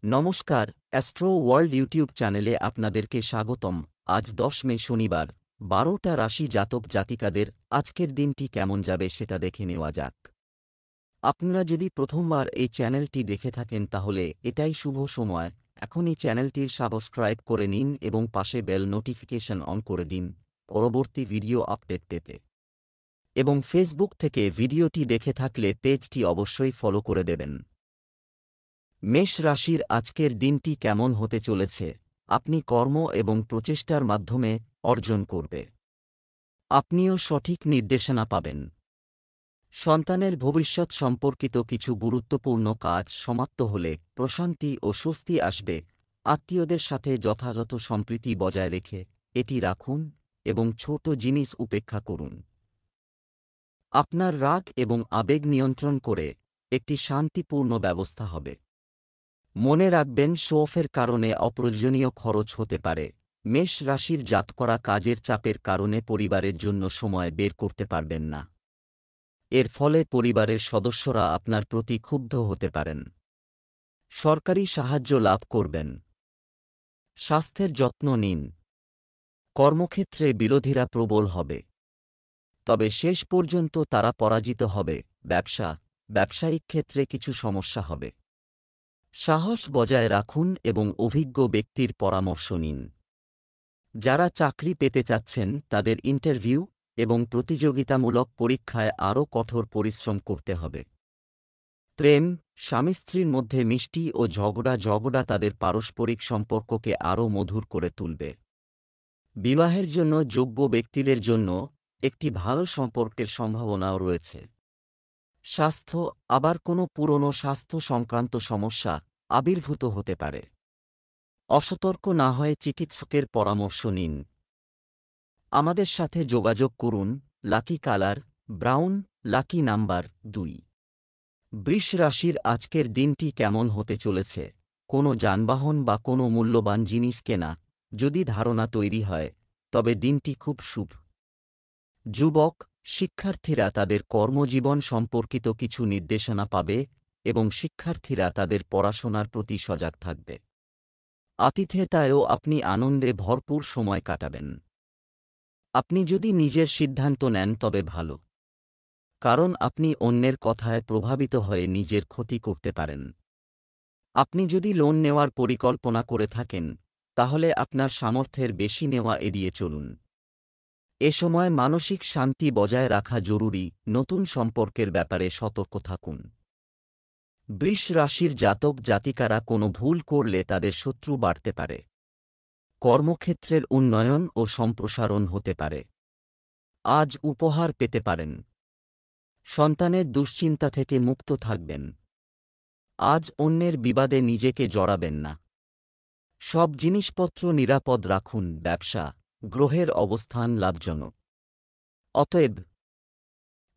নমস্কার, astro world YouTube চ্যানেলে আপনাদেরকে স্বাগতম। আজ ১০ মে শনিবার, ১২টা রাশি জাতক জাতিকাদের আজকের দিনটি কেমন যাবে সেটা দেখে নেওয়া যাক। আপনারা যদি প্রথমবার এই চ্যানেলটি দেখে থাকেন তাহলে এটাই শুভ সময়। এখনই চ্যানেলটির সাবস্ক্রাইব করে নিন এবং পাশে বেল নোটিফিকেশন অন করে দিন পরবর্তী ভিডিও আপডেট পেতে। এবং ফেসবুক থেকে ভিডিওটি দেখে থাকলে পেজটি অবশ্যই ফলো করে দেবেন। মেষ রাশির আজকের দিনটি কেমন হতে চলেছে আপনি কর্ম এবং প্রচেষ্টার মাধ্যমে অর্জন করবে। আপনিও সঠিক নির্দেশনা পাবেন। সন্তানের ভবিষ্যৎ সম্পর্কিত কিছু গুরুত্বপূর্ণ কাজ সমাপ্ত হলে প্রশান্তি ও স্বস্তি আসবে। আত্মীয়দের সাথে যথাযথ সম্প্রীতি বজায় রেখে এটি রাখুন এবং ছোট জিনিস উপেক্ষা করুন। আপনার রাগ এবং আবেগ নিয়ন্ত্রণ করে একটি শান্তিপূর্ণ ব্যবস্থা হবে। মনে রাখবেন, শো অফের কারণে অপ্রয়োজনীয় খরচ হতে পারে। মেষ রাশির জাতকরা কাজের চাপের কারণে পরিবারের জন্য সময় বের করতে পারবেন না। এর ফলে পরিবারের সদস্যরা আপনার প্রতি ক্ষুব্ধ হতে পারেন। সরকারি সাহায্য লাভ করবেন। স্বাস্থ্যের যত্ন নিন। কর্মক্ষেত্রে বিরোধীরা প্রবল হবে, তবে শেষ পর্যন্ত তারা পরাজিত হবে। ব্যবসায়িক ক্ষেত্রে কিছু সমস্যা হবে। সাহস বজায় রাখুন এবং অভিজ্ঞ ব্যক্তির পরামর্শ নিন। যারা চাকরি পেতে চাচ্ছেন তাদের ইন্টারভিউ এবং প্রতিযোগিতামূলক পরীক্ষায় আরও কঠোর পরিশ্রম করতে হবে। প্রেম, স্বামী স্ত্রীর মধ্যে মিষ্টি ও ঝগড়া তাদের পারস্পরিক সম্পর্ককে আরও মধুর করে তুলবে। বিবাহের জন্য যোগ্য ব্যক্তিদের জন্য একটি ভালো সম্পর্কের সম্ভাবনাও রয়েছে। স্বাস্থ্য, আবার কোনো পুরনো স্বাস্থ্য সংক্রান্ত সমস্যা আবির্ভূত হতে পারে। অসতর্ক না হয়ে চিকিৎসকের পরামর্শ নিন। আমাদের সাথে যোগাযোগ করুন। Lucky colour brown, lucky number ২। বৃষ রাশির আজকের দিনটি কেমন হতে চলেছে কোনো যানবাহন বা কোনো মূল্যবান জিনিস কেনা যদি ধারণা তৈরি হয় তবে দিনটি খুব শুভ। যুবক, শিক্ষার্থীরা তাদের কর্মজীবন সম্পর্কিত কিছু নির্দেশনা পাবে এবং শিক্ষার্থীরা তাদের পড়াশোনার প্রতি সজাগ থাকবে। আতিথেয়তায়ও আপনি আনন্দে ভরপুর সময় কাটাবেন। আপনি যদি নিজের সিদ্ধান্ত নেন তবে ভালো, কারণ আপনি অন্যের কথায় প্রভাবিত হয়ে নিজের ক্ষতি করতে পারেন। আপনি যদি লোন নেওয়ার পরিকল্পনা করে থাকেন তাহলে আপনার সামর্থ্যের বেশি নেওয়া এড়িয়ে চলুন। এ সময় মানসিক শান্তি বজায় রাখা জরুরি। নতুন সম্পর্কের ব্যাপারে সতর্ক থাকুন। বৃষ রাশির জাতক জাতিকারা কোনো ভুল করলে তাদের শত্রু বাড়তে পারে। কর্মক্ষেত্রের উন্নয়ন ও সম্প্রসারণ হতে পারে। আজ উপহার পেতে পারেন। সন্তানের দুশ্চিন্তা থেকে মুক্ত থাকবেন। আজ অন্যের বিবাদে নিজেকে জড়াবেন না। সব জিনিসপত্র নিরাপদ রাখুন। গ্রহের অবস্থান লাভজনক। অতএব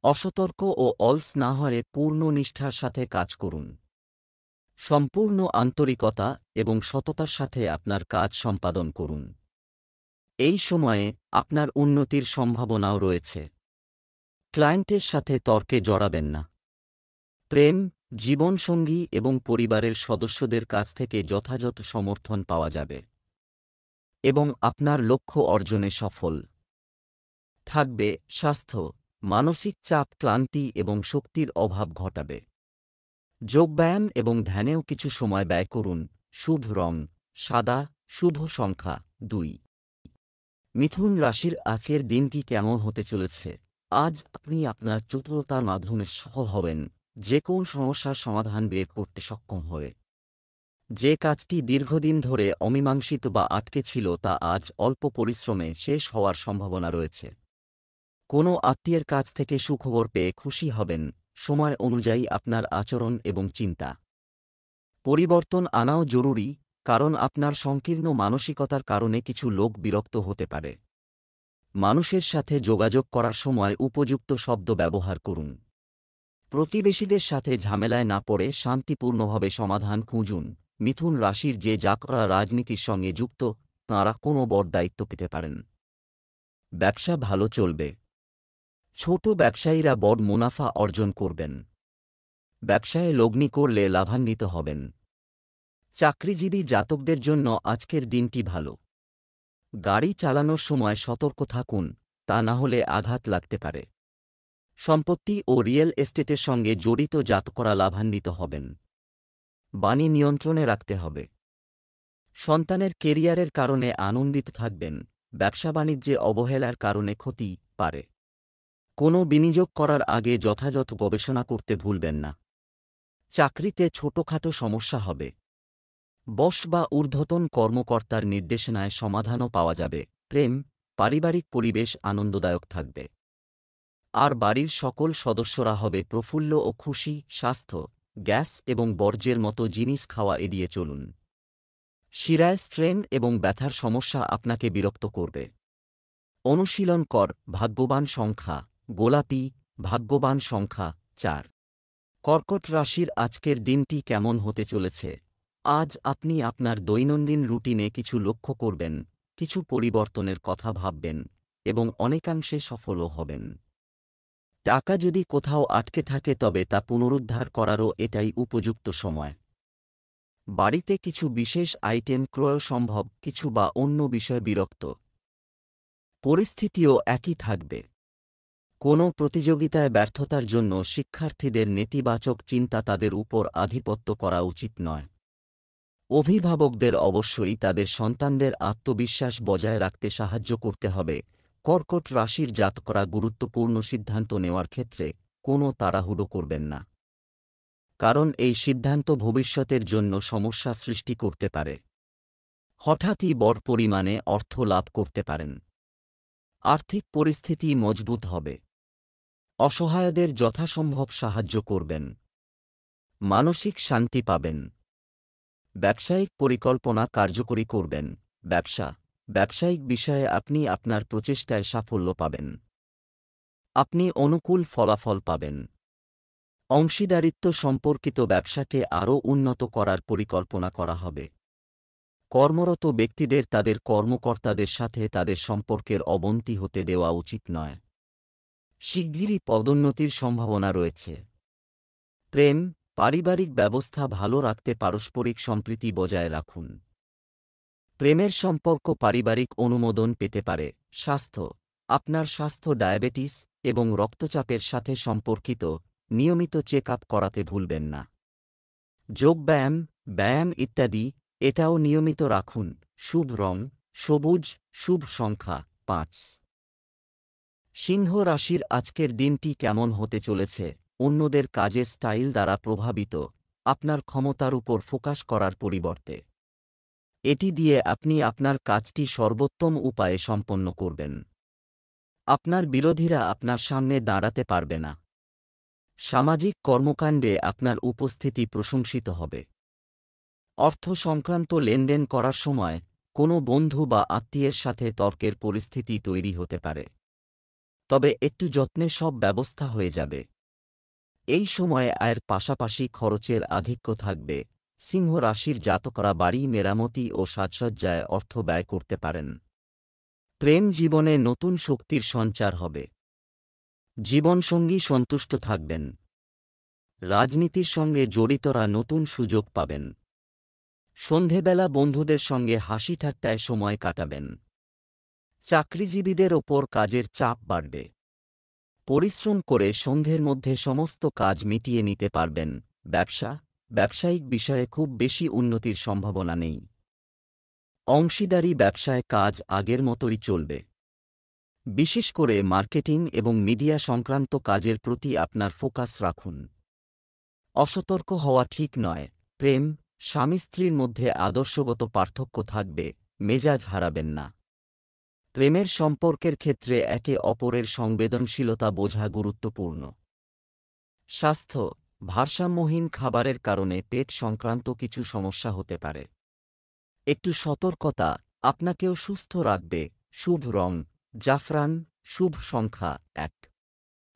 অসতর্ক ও অলস না হয়ে পূর্ণ নিষ্ঠার সাথে কাজ করুন। সম্পূর্ণ আন্তরিকতা এবং সততার সাথে আপনার কাজ সম্পাদন করুন। এই সময়ে আপনার উন্নতির সম্ভাবনাও রয়েছে। ক্লায়েন্টের সাথে তর্কে জড়াবেন না। প্রেম, জীবনসঙ্গী এবং পরিবারের সদস্যদের কাছ থেকে যথাযথ সমর্থন পাওয়া যাবে এবং আপনার লক্ষ্য অর্জনে সফল থাকবে। স্বাস্থ্য, মানসিক চাপ, ক্লান্তি এবং শক্তির অভাব ঘটাবে। যোগব্যায়াম এবং ধ্যানেও কিছু সময় ব্যয় করুন। শুভ রং সাদা, শুভ সংখ্যা ২। মিথুন রাশির আজকের দিনটি কেমন হতে চলেছে আজ আপনি আপনার চতুরতার মাধ্যমে সফল হবেন। যে কোন সমস্যার সমাধান বের করতে সক্ষম হবে। যে কাজটি দীর্ঘদিন ধরে অমীমাংসিত বা আটকে ছিল তা আজ অল্প পরিশ্রমে শেষ হওয়ার সম্ভাবনা রয়েছে। কোনো আত্মীয়ের কাছ থেকে সুখবর পেয়ে খুশি হবেন। সময় অনুযায়ী আপনার আচরণ এবং চিন্তা পরিবর্তন আনাও জরুরি, কারণ আপনার সংকীর্ণ মানসিকতার কারণে কিছু লোক বিরক্ত হতে পারে। মানুষের সাথে যোগাযোগ করার সময় উপযুক্ত শব্দ ব্যবহার করুন। প্রতিবেশীদের সাথে ঝামেলায় না পড়ে শান্তিপূর্ণভাবে সমাধান খুঁজুন। মিথুন রাশির যে জাতকরা রাজনীতির সঙ্গে যুক্ত তাঁরা কোনো বড় দায়িত্ব পেতে পারেন। ব্যবসা ভালো চলবে। ছোট ব্যবসায়ীরা বড় মুনাফা অর্জন করবেন। ব্যবসায়ে লগ্নি করলে লাভান্বিত হবেন। চাকরিজীবী জাতকদের জন্য আজকের দিনটি ভালো। গাড়ি চালানোর সময় সতর্ক থাকুন, তা না হলে আঘাত লাগতে পারে। সম্পত্তি ও রিয়েল এস্টেটের সঙ্গে জড়িত জাতকরা লাভান্বিত হবেন। বাণী নিয়ন্ত্রণে রাখতে হবে। সন্তানের কেরিয়ারের কারণে আনন্দিত থাকবেন। ব্যবসা-বাণিজ্যে অবহেলার কারণে ক্ষতি পারে। কোনো বিনিয়োগ করার আগে যথাযথ গবেষণা করতে ভুলবেন না। চাকরিতে ছোটখাটো সমস্যা হবে। বস বা ঊর্ধ্বতন কর্মকর্তার নির্দেশনায় সমাধানও পাওয়া যাবে। প্রেম, পারিবারিক পরিবেশ আনন্দদায়ক থাকবে। আর বাড়ির সকল সদস্যরা হবে প্রফুল্ল ও খুশি। স্বাস্থ্য, গ্যাস এবং বর্জ্যের মতো জিনিস খাওয়া এড়িয়ে চলুন। শিরায় স্ট্রেন এবং ব্যথার সমস্যা আপনাকে বিরক্ত করবে। অনুশীলন কর। ভাগ্যবান সংখ্যা গোলাপি, ভাগ্যবান সংখ্যা 4। কর্কট রাশির আজকের দিনটি কেমন হতে চলেছে? আজ আপনি আপনার দৈনন্দিন রুটিনে কিছু লক্ষ্য করবেন, কিছু পরিবর্তনের কথা ভাববেন এবং অনেকাংশে সফলও হবেন। টাকা যদি কোথাও আটকে থাকে তবে তা পুনরুদ্ধার করারও এটাই উপযুক্ত সময়। বাড়িতে কিছু বিশেষ আইটেম ক্রয় সম্ভব, কিছু বা অন্য বিষয়ে বিরক্ত। পরিস্থিতিও একই থাকবে। কোনো প্রতিযোগিতায় ব্যর্থতার জন্য শিক্ষার্থীদের নেতিবাচক চিন্তা তাদের উপর আধিপত্য করা উচিত নয়। অভিভাবকদের অবশ্যই তাদের সন্তানদের আত্মবিশ্বাস বজায় রাখতে সাহায্য করতে হবে। কর্কট রাশির জাতকরা গুরুত্বপূর্ণ সিদ্ধান্ত নেওয়ার ক্ষেত্রে কোনো তাড়াহুড়ো করবেন না, কারণ এই সিদ্ধান্ত ভবিষ্যতের জন্য সমস্যা সৃষ্টি করতে পারে। হঠাৎই বড় পরিমাণে অর্থ লাভ করতে পারেন। আর্থিক পরিস্থিতি মজবুত হবে। অসহায়দের যথাসম্ভব সাহায্য করবেন। মানসিক শান্তি পাবেন। ব্যবসায়িক পরিকল্পনা কার্যকরী করবেন। ব্যবসায়িক বিষয়ে আপনি আপনার প্রচেষ্টায় সাফল্য পাবেন। আপনি অনুকূল ফলাফল পাবেন। অংশীদারিত্ব সম্পর্কিত ব্যবসাকে আরও উন্নত করার পরিকল্পনা করা হবে। কর্মরত ব্যক্তিদের তাদের কর্মকর্তাদের সাথে তাদের সম্পর্কের অবনতি হতে দেওয়া উচিত নয়। শিগগিরই পদোন্নতির সম্ভাবনা রয়েছে। প্রেম, পারিবারিক ব্যবস্থা ভালো রাখতে পারস্পরিক সম্প্রীতি বজায় রাখুন। প্রেমের সম্পর্ক পারিবারিক অনুমোদন পেতে পারে। স্বাস্থ্য, আপনার স্বাস্থ্য ডায়াবেটিস এবং রক্তচাপের সাথে সম্পর্কিত। নিয়মিত চেক আপ করাতে ভুলবেন না। ব্যায়াম ইত্যাদি এটাও নিয়মিত রাখুন। শুভ রং সবুজ, শুভ সংখ্যা 5। সিংহ রাশির আজকের দিনটি কেমন হতে চলেছে? অন্যদের কাজের স্টাইল দ্বারা প্রভাবিত, আপনার ক্ষমতার উপর ফোকাস করার পরিবর্তে এটি দিয়ে আপনি আপনার কাজটি সর্বোত্তম উপায়ে সম্পন্ন করবেন। আপনার বিরোধীরা আপনার সামনে দাঁড়াতে পারবে না। সামাজিক কর্মকাণ্ডে আপনার উপস্থিতি প্রশংসিত হবে। অর্থ সংক্রান্ত লেনদেন করার সময় কোনো বন্ধু বা আত্মীয়ের সাথে তর্কের পরিস্থিতি তৈরি হতে পারে, তবে একটু যত্নে সব ব্যবস্থা হয়ে যাবে। এই সময়ে আয়ের পাশাপাশি খরচের আধিক্য থাকবে। সিংহ রাশির জাতকরা বাড়ি মেরামতি ও সাজসজ্জায় অর্থ ব্যয় করতে পারেন। প্রেম জীবনে নতুন শক্তির সঞ্চার হবে। জীবনসঙ্গী সন্তুষ্ট থাকবেন। রাজনীতির সঙ্গে জড়িতরা নতুন সুযোগ পাবেন। সন্ধেবেলা বন্ধুদের সঙ্গে হাসি ঠাট্টায় সময় কাটাবেন। চাকরিজীবীদের ওপর কাজের চাপ বাড়বে। পরিশ্রম করে সন্ধ্যের মধ্যে সমস্ত কাজ মিটিয়ে নিতে পারবেন। ব্যবসায়িক বিষয়ে খুব বেশি উন্নতির সম্ভাবনা নেই। অংশীদারি ব্যবসায় কাজ আগের মতোই চলবে। বিশেষ করে মার্কেটিং এবং মিডিয়া সংক্রান্ত কাজের প্রতি আপনার ফোকাস রাখুন। অসতর্ক হওয়া ঠিক নয়। প্রেম, স্বামী স্ত্রীর মধ্যে আদর্শগত পার্থক্য থাকবে, মেজাজ হারাবেন না। প্রেমের সম্পর্কের ক্ষেত্রে একে অপরের সংবেদনশীলতা বোঝা গুরুত্বপূর্ণ। স্বাস্থ্য, ভারসাম্যহীন খাবারের কারণে পেট সংক্রান্ত কিছু সমস্যা হতে পারে। একটু সতর্কতা আপনাকেও সুস্থ রাখবে। শুভ রং জাফরান, শুভ সংখ্যা 1।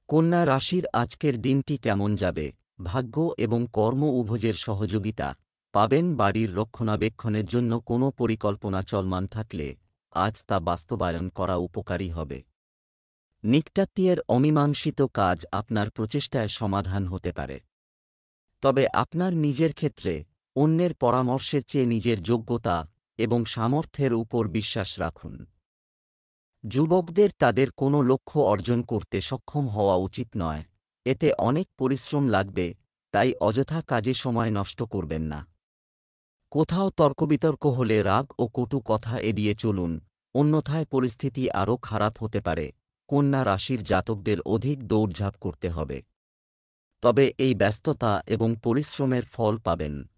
কন্যা রাশির আজকের দিনটি কেমন যাবে? ভাগ্য এবং কর্ম উভয়ের সহযোগিতা পাবেন। বাড়ির রক্ষণাবেক্ষণের জন্য কোনো পরিকল্পনা চলমান থাকলে আজ তা বাস্তবায়ন করা উপকারী হবে। নিকটাত্মীয়ের অমীমাংসিত কাজ আপনার প্রচেষ্টায় সমাধান হতে পারে, তবে আপনার নিজের ক্ষেত্রে অন্যের পরামর্শের চেয়ে নিজের যোগ্যতা এবং সামর্থ্যের উপর বিশ্বাস রাখুন। যুবকদের তাদের কোনো লক্ষ্য অর্জন করতে সক্ষম হওয়া উচিত নয়, এতে অনেক পরিশ্রম লাগবে, তাই অযথা কাজে সময় নষ্ট করবেন না। কোথাও তর্কবিতর্ক হলে রাগ ও কটু কথা এড়িয়ে চলুন, অন্যথায় পরিস্থিতি আরও খারাপ হতে পারে। কন্যা রাশির জাতকদের অধিক দৌড়ঝাঁপ করতে হবে, তবে এই ব্যস্ততা এবং পরিশ্রমের ফল পাবেন।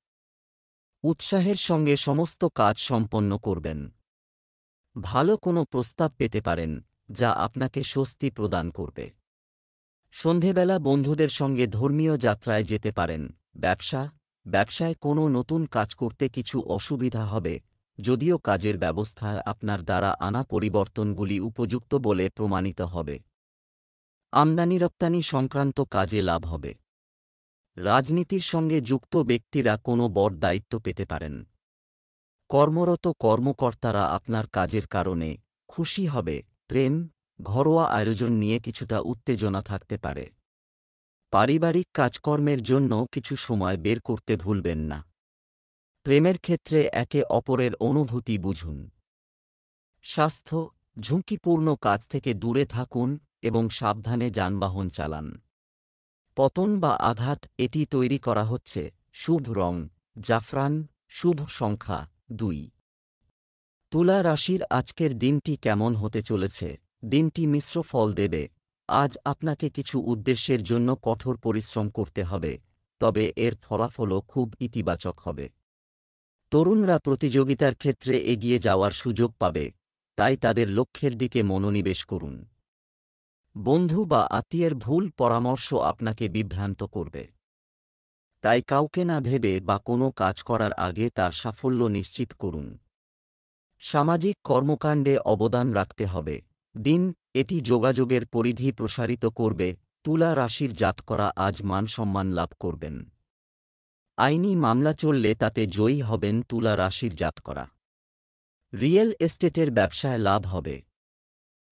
উৎসাহের সঙ্গে সমস্ত কাজ সম্পন্ন করবেন। ভালো কোনো প্রস্তাব পেতে পারেন, যা আপনাকে স্বস্তি প্রদান করবে। সন্ধেবেলা বন্ধুদের সঙ্গে ধর্মীয় যাত্রায় যেতে পারেন। ব্যবসায় কোনো নতুন কাজ করতে কিছু অসুবিধা হবে, যদিও কাজের ব্যবস্থায় আপনার দ্বারা আনা পরিবর্তনগুলি উপযুক্ত বলে প্রমাণিত হবে। আমদানি রপ্তানি সংক্রান্ত কাজে লাভ হবে। রাজনীতির সঙ্গে যুক্ত ব্যক্তিরা কোনো বড় দায়িত্ব পেতে পারেন। কর্মরত কর্মকর্তারা আপনার কাজের কারণে খুশি হবে। ঘরোয়া আয়োজন নিয়ে কিছুটা উত্তেজনা থাকতে পারে। পারিবারিক কাজকর্মের জন্য কিছু সময় বের করতে ভুলবেন না। প্রেমের ক্ষেত্রে একে অপরের অনুভূতি বুঝুন। স্বাস্থ্য, ঝুঁকিপূর্ণ কাজ থেকে দূরে থাকুন এবং সাবধানে যানবাহন চালান। পতন বা আঘাত এটি তৈরি করা হচ্ছে। শুভ রং জাফরান, শুভ সংখ্যা 2। তুলা রাশির আজকের দিনটি কেমন হতে চলেছে? দিনটি মিশ্র ফল দেবে। আজ আপনাকে কিছু উদ্দেশ্যের জন্য কঠোর পরিশ্রম করতে হবে, তবে এর ফলাফলও খুব ইতিবাচক হবে। তরুণরা প্রতিযোগিতার ক্ষেত্রে এগিয়ে যাওয়ার সুযোগ পাবে, তাই তাদের লক্ষ্যের দিকে মনোনিবেশ করুন। বন্ধু বা আত্মীয়ের ভুল পরামর্শ আপনাকে বিভ্রান্ত করবে, তাই কাউকে না ভেবে বা কোনো কাজ করার আগে তার সাফল্য নিশ্চিত করুন। সামাজিক কর্মকাণ্ডে অবদান রাখতে হবে। এটি যোগাযোগের পরিধি প্রসারিত করবে। তুলা রাশির জাতকরা আজ মান-সম্মান লাভ করবেন। আইনি মামলা চললে তাতে জয়ী হবেন তুলা রাশির জাতকরা। রিয়েল এস্টেটের ব্যবসায় লাভ হবে।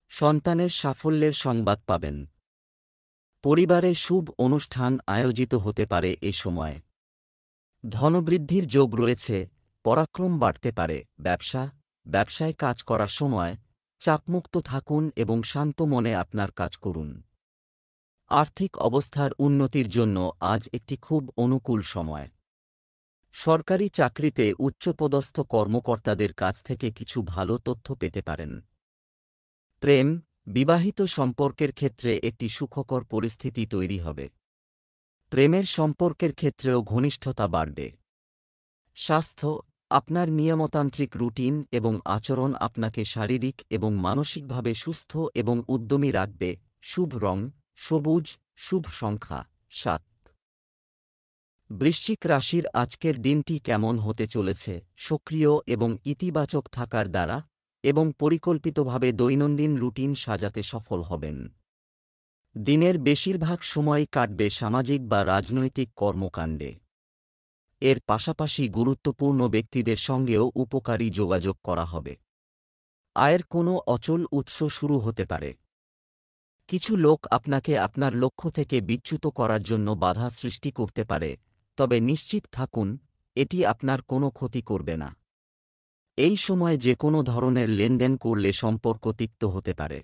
সন্তানের সাফল্যের সংবাদ পাবেন। পরিবারে শুভ অনুষ্ঠান আয়োজিত হতে পারে এ সময়। ধনবৃদ্ধির যোগ রয়েছে, পরাক্রম বাড়তে পারে। ব্যবসায় কাজ করার সময় চাপমুক্ত থাকুন এবং শান্ত মনে আপনার কাজ করুন। আর্থিক অবস্থার উন্নতির জন্য আজ একটি খুব অনুকূল সময়। সরকারি চাকরিতে উচ্চপদস্থ কর্মকর্তাদের কাছ থেকে কিছু ভালো তথ্য পেতে পারেন। বিবাহিত সম্পর্কের ক্ষেত্রে একটি সুখকর পরিস্থিতি তৈরি হবে। প্রেমের সম্পর্কের ক্ষেত্রেও ঘনিষ্ঠতা বাড়বে। স্বাস্থ্য, আপনার নিয়মতান্ত্রিক রুটিন এবং আচরণ আপনাকে শারীরিক এবং মানসিকভাবে সুস্থ এবং উদ্যমী রাখবে। শুভ রং সবুজ, শুভ সংখ্যা 7। বৃশ্চিক রাশির আজকের দিনটি কেমন হতে চলেছে? সক্রিয় এবং ইতিবাচক থাকার দ্বারা এবং পরিকল্পিতভাবে দৈনন্দিন রুটিন সাজাতে সফল হবেন। দিনের বেশিরভাগ সময় কাটবে সামাজিক বা রাজনৈতিক কর্মকাণ্ডে। এর পাশাপাশি গুরুত্বপূর্ণ ব্যক্তিদের সঙ্গেও উপকারী যোগাযোগ করা হবে। আয়ের কোনো অচল উৎস শুরু হতে পারে। কিছু লোক আপনাকে আপনার লক্ষ্য থেকে বিচ্যুত করার জন্য বাধা সৃষ্টি করতে পারে, তবে নিশ্চিত থাকুন এটি আপনার কোনো ক্ষতি করবে না। এই সময় যে কোনো ধরনের লেনদেন করলে সম্পর্ক তিক্ত হতে পারে।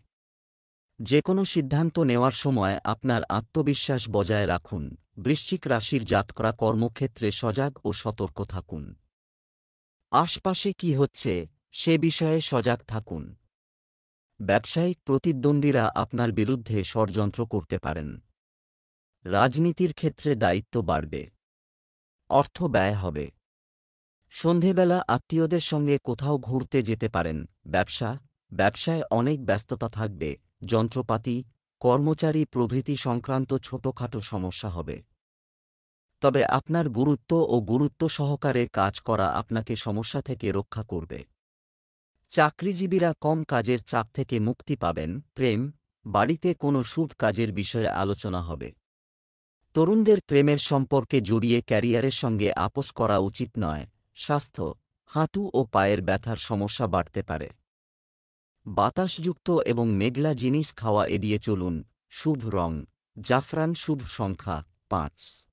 যে কোনো সিদ্ধান্ত নেওয়ার সময় আপনার আত্মবিশ্বাস বজায় রাখুন। বৃশ্চিক রাশির জাতকরা কর্মক্ষেত্রে সজাগ ও সতর্ক থাকুন। আশপাশে কি হচ্ছে সে বিষয়ে সজাগ থাকুন। ব্যবসায়িক প্রতিদ্বন্দ্বীরা আপনার বিরুদ্ধে ষড়যন্ত্র করতে পারেন। রাজনীতির ক্ষেত্রে দায়িত্ব বাড়বে। অর্থ ব্যয় হবে। সন্ধেবেলা আত্মীয়দের সঙ্গে কোথাও ঘুরতে যেতে পারেন। ব্যবসায় অনেক ব্যস্ততা থাকবে। যন্ত্রপাতি, কর্মচারী প্রভৃতি সংক্রান্ত ছোটখাটো সমস্যা হবে। তবে আপনার গুরুত্ব সহকারে কাজ করা আপনাকে সমস্যা থেকে রক্ষা করবে। চাকরিজীবীরা কম কাজের চাপ থেকে মুক্তি পাবেন। বাড়িতে কোনো শুভ কাজের বিষয়ে আলোচনা হবে। তরুণদের প্রেমের সম্পর্কে জড়িয়ে ক্যারিয়ারের সঙ্গে আপোস করা উচিত নয়। স্বাস্থ্য, হাঁটু ও পায়ের ব্যথার সমস্যা বাড়তে পারে। বাতাসযুক্ত এবং মেঘলা জিনিস খাওয়া এড়িয়ে চলুন। শুভ রং জাফরান, শুভ সংখ্যা 5।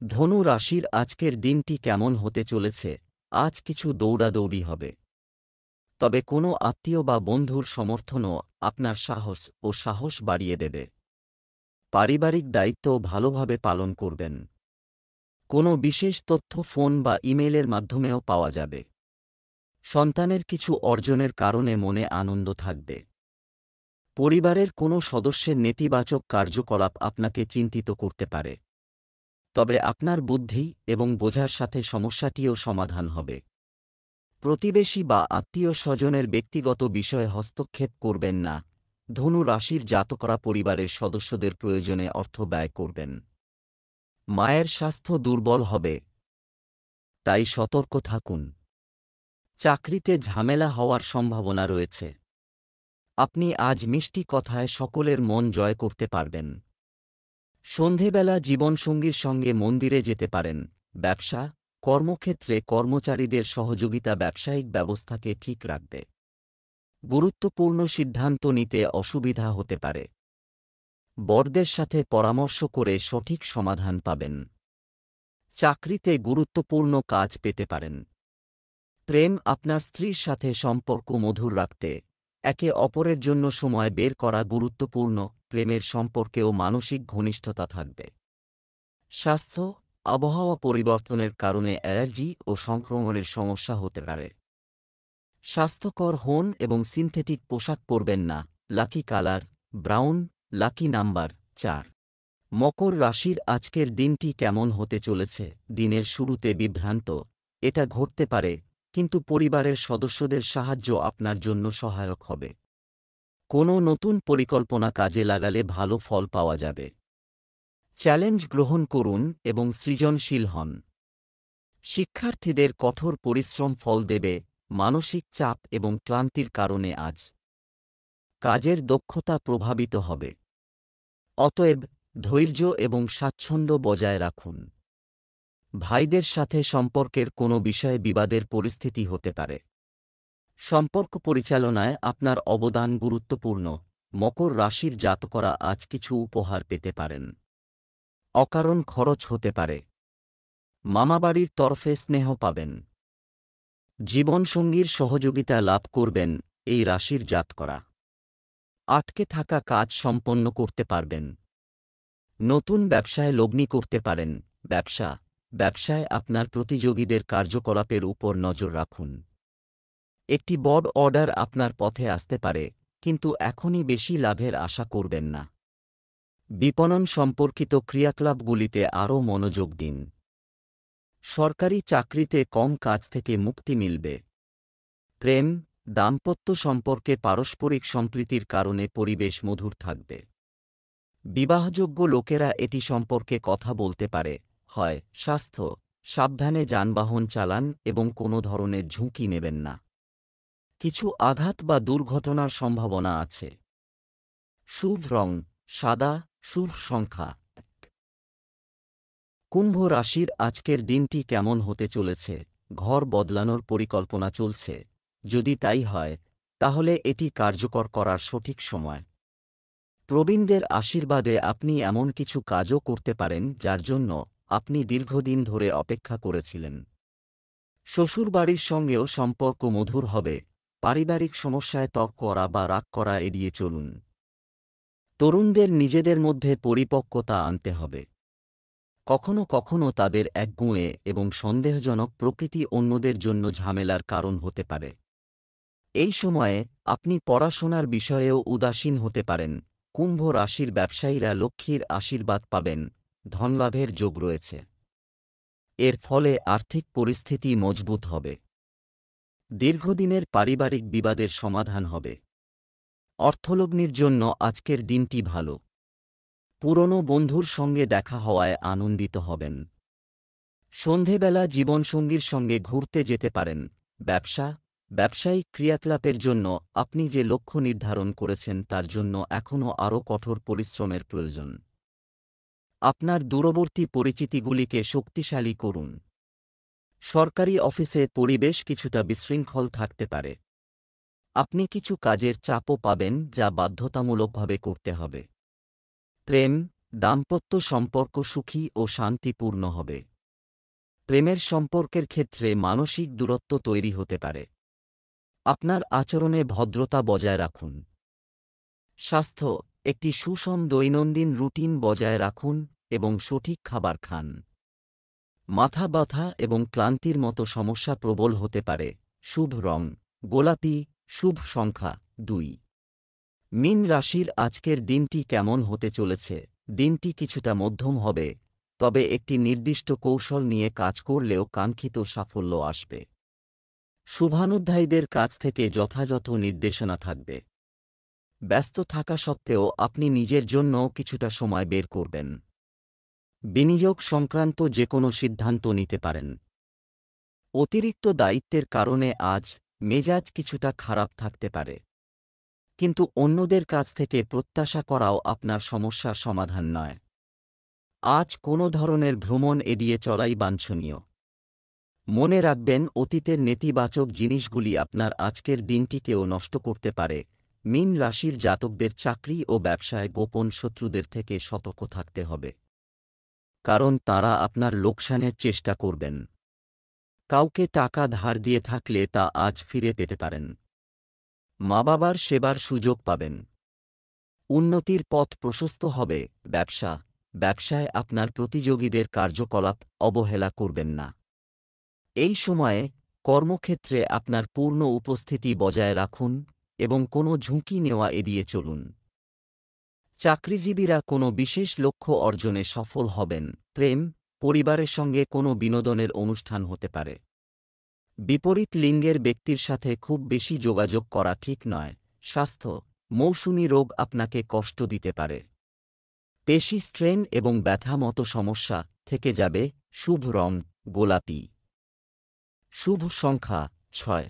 ধনু রাশির আজকের দিনটি কেমন হতে চলেছে? আজ কিছু দৌড়াদৌড়ি হবে। তবে কোনো আত্মীয় বা বন্ধুর সমর্থনও আপনার সাহস বাড়িয়ে দেবে। পারিবারিক দায়িত্ব ভালোভাবে পালন করবেন। কোনো বিশেষ তথ্য ফোন বা ইমেইলের মাধ্যমেও পাওয়া যাবে। সন্তানের কিছু অর্জনের কারণে মনে আনন্দ থাকবে। পরিবারের কোনো সদস্যের নেতিবাচক কার্যকলাপ আপনাকে চিন্তিত করতে পারে। তবে আপনার বুদ্ধি এবং বোঝার সাথে সমস্যাটিও সমাধান হবে। প্রতিবেশী বা আত্মীয় স্বজনের ব্যক্তিগত বিষয়ে হস্তক্ষেপ করবেন না। ধনু রাশির জাতকরা পরিবারের সদস্যদের প্রয়োজনে অর্থ ব্যয় করবেন। মায়ের স্বাস্থ্য দুর্বল হবে, তাই সতর্ক থাকুন। চাকরিতে ঝামেলা হওয়ার সম্ভাবনা রয়েছে। আপনি আজ মিষ্টি কথায় সকলের মন জয় করতে পারবেন। সন্ধেবেলা জীবনসঙ্গীর সঙ্গে মন্দিরে যেতে পারেন। ব্যবসা, কর্মক্ষেত্রে কর্মচারীদের সহযোগিতা ব্যবসায়িক ব্যবস্থাকে ঠিক রাখবে। গুরুত্বপূর্ণ সিদ্ধান্ত নিতে অসুবিধা হতে পারে। বড়দের সাথে পরামর্শ করে সঠিক সমাধান পাবেন। চাকরিতে গুরুত্বপূর্ণ কাজ পেতে পারেন। প্রেম, আপনার স্ত্রীর সাথে সম্পর্ক মধুর রাখতে একে অপরের জন্য সময় বের করা গুরুত্বপূর্ণ। প্রেমের সম্পর্কেও মানসিক ঘনিষ্ঠতা থাকবে। স্বাস্থ্য, আবহাওয়া পরিবর্তনের কারণে অ্যালার্জি ও সংক্রমণের সমস্যা হতে পারে। স্বাস্থ্যকর হন এবং সিনথেটিক পোশাক পরবেন না। Lucky colour brown, lucky number 4। মকর রাশির আজকের দিনটি কেমন হতে চলেছে? দিনের শুরুতে বিভ্রান্ত, এটা ঘটতে পারে, কিন্তু পরিবারের সদস্যদের সাহায্য আপনার জন্য সহায়ক হবে। কোনো নতুন পরিকল্পনা কাজে লাগালে ভালো ফল পাওয়া যাবে। চ্যালেঞ্জ গ্রহণ করুন এবং সৃজনশীল হন। শিক্ষার্থীদের কঠোর পরিশ্রম ফল দেবে। মানসিক চাপ এবং ক্লান্তির কারণে আজ কাজের দক্ষতা প্রভাবিত হবে। অতএব ধৈর্য এবং স্বাচ্ছন্দ্য বজায় রাখুন। ভাইদের সাথে সম্পর্কের কোনো বিষয়ে বিবাদের পরিস্থিতি হতে পারে। সম্পর্ক পরিচালনায় আপনার অবদান গুরুত্বপূর্ণ। মকর রাশির জাতকরা আজ কিছু উপহার পেতে পারেন। অকারণ খরচ হতে পারে। মামাবাড়ির তরফে স্নেহ পাবেন। জীবনসঙ্গীর সহযোগিতা লাভ করবেন। এই রাশির জাতকরা আটকে থাকা কাজ সম্পন্ন করতে পারবেন। নতুন ব্যবসায় লগ্নি করতে পারেন। ব্যবসায় আপনার প্রতিযোগীদের কার্যকলাপের উপর নজর রাখুন। একটি বড় অর্ডার আপনার পথে আসতে পারে, কিন্তু এখনই বেশি লাভের আশা করবেন না। বিপণন সম্পর্কিত ক্রিয়াকলাপগুলিতে আরও মনোযোগ দিন। সরকারি চাকরিতে কম কাজ থেকে মুক্তি মিলবে। প্রেম, দাম্পত্য সম্পর্কে পারস্পরিক সম্প্রীতির কারণে পরিবেশ মধুর থাকবে। বিবাহযোগ্য লোকেরা এটি সম্পর্কে কথা বলতে পারে। হয় স্বাস্থ্য, সাবধানে যানবাহন চালান এবং কোনো ধরনের ঝুঁকি নেবেন না। কিছু আঘাত বা দুর্ঘটনার সম্ভাবনা আছে। শুভ রং সাদা, শুভ সংখ্যা 1। কুম্ভ রাশির আজকের দিনটি কেমন হতে চলেছে? ঘর বদলানোর পরিকল্পনা চলছে। যদি তাই হয়, তাহলে এটি কার্যকর করার সঠিক সময়। প্রবীণদের আশীর্বাদে আপনি এমন কিছু কাজও করতে পারেন যার জন্য আপনি দীর্ঘদিন ধরে অপেক্ষা করেছিলেন। শ্বশুরবাড়ির সঙ্গেও সম্পর্ক মধুর হবে। পারিবারিক সমস্যায় তর্ক করা বা রাগ করা এড়িয়ে চলুন। তরুণদের নিজেদের মধ্যে পরিপক্কতা আনতে হবে। কখনো কখনো তাদের একগুঁয়ে এবং সন্দেহজনক প্রকৃতি অন্যদের জন্য ঝামেলার কারণ হতে পারে। এই সময়ে আপনি পড়াশোনার বিষয়েও উদাসীন হতে পারেন। কুম্ভ রাশির ব্যবসায়ীরা লক্ষ্মীর আশীর্বাদ পাবেন। ধনলাভের যোগ রয়েছে। এর ফলে আর্থিক পরিস্থিতি মজবুত হবে। দীর্ঘদিনের পারিবারিক বিবাদের সমাধান হবে। অর্থলগ্নির জন্য আজকের দিনটি ভালো। পুরনো বন্ধুর সঙ্গে দেখা হওয়ায় আনন্দিত হবেন। সন্ধেবেলা জীবনসঙ্গীর সঙ্গে ঘুরতে যেতে পারেন। ব্যবসায়িক ক্রিয়াকলাপের জন্য আপনি যে লক্ষ্য নির্ধারণ করেছেন তার জন্য এখনও আরও কঠোর পরিশ্রমের প্রয়োজন। আপনার দূরবর্তী পরিচিতিগুলিকে শক্তিশালী করুন। সরকারি অফিসে পরিবেশ কিছুটা বিশৃঙ্খল থাকতে পারে। আপনি কিছু কাজের চাপও পাবেন যা বাধ্যতামূলকভাবে করতে হবে। প্রেম, দাম্পত্য সম্পর্ক সুখী ও শান্তিপূর্ণ হবে। প্রেমের সম্পর্কের ক্ষেত্রে মানসিক দূরত্ব তৈরি হতে পারে। আপনার আচরণে ভদ্রতা বজায় রাখুন। স্বাস্থ্য, একটি সুষম দৈনন্দিন রুটিন বজায় রাখুন এবং সঠিক খাবার খান। মাথা ব্যথা এবং ক্লান্তির মতো সমস্যা প্রবল হতে পারে। শুভ রং গোলাপি। শুভ সংখ্যা 2। মীন রাশির আজকের দিনটি কেমন হতে চলেছে? দিনটি কিছুটা মধ্যম হবে, তবে একটি নির্দিষ্ট কৌশল নিয়ে কাজ করলেও কাঙ্ক্ষিত সাফল্য আসবে। শুভানুধ্যায়ীদের কাছ থেকে যথাযথ নির্দেশনা থাকবে। ব্যস্ত থাকা সত্ত্বেও আপনি নিজের জন্যও কিছুটা সময় বের করবেন। বিনিয়োগ সংক্রান্ত যে কোনো সিদ্ধান্ত নিতে পারেন। অতিরিক্ত দায়িত্বের কারণে আজ মেজাজ কিছুটা খারাপ থাকতে পারে, কিন্তু অন্যদের কাছ থেকে প্রত্যাশা করাও আপনার সমস্যার সমাধান নয়। আজ কোনো ধরনের ভ্রমণ এড়িয়ে চলাই বাঞ্ছনীয়। মনে রাখবেন, অতীতের নেতিবাচক জিনিসগুলি আপনার আজকের দিনটিকেও নষ্ট করতে পারে। মীন রাশির জাতকদের চাকরি ও ব্যবসায় গোপন শত্রুদের থেকে সতর্ক থাকতে হবে, কারণ তারা আপনার লোকসানের চেষ্টা করবেন। কাউকে টাকা ধার দিয়ে থাকলে তা আজ ফিরে পেতে পারেন। মা বাবার সেবার সুযোগ পাবেন। উন্নতির পথ প্রশস্ত হবে। ব্যবসায় আপনার প্রতিযোগীদের কার্যকলাপ অবহেলা করবেন না। এই সময়ে কর্মক্ষেত্রে আপনার পূর্ণ উপস্থিতি বজায় রাখুন এবং কোনো ঝুঁকি নেওয়া এড়িয়ে চলুন। চাকরিজীবীরা কোনো বিশেষ লক্ষ্য অর্জনে সফল হবেন। প্রেম, পরিবারের সঙ্গে কোনো বিনোদনের অনুষ্ঠান হতে পারে। বিপরীত লিঙ্গের ব্যক্তির সাথে খুব বেশি যোগাযোগ করা ঠিক নয়। স্বাস্থ্য, মৌসুমী রোগ আপনাকে কষ্ট দিতে পারে। পেশি স্ট্রেন এবং ব্যথা মতো সমস্যা থেকে যাবে। শুভ রং গোলাপি। শুভ সংখ্যা 6।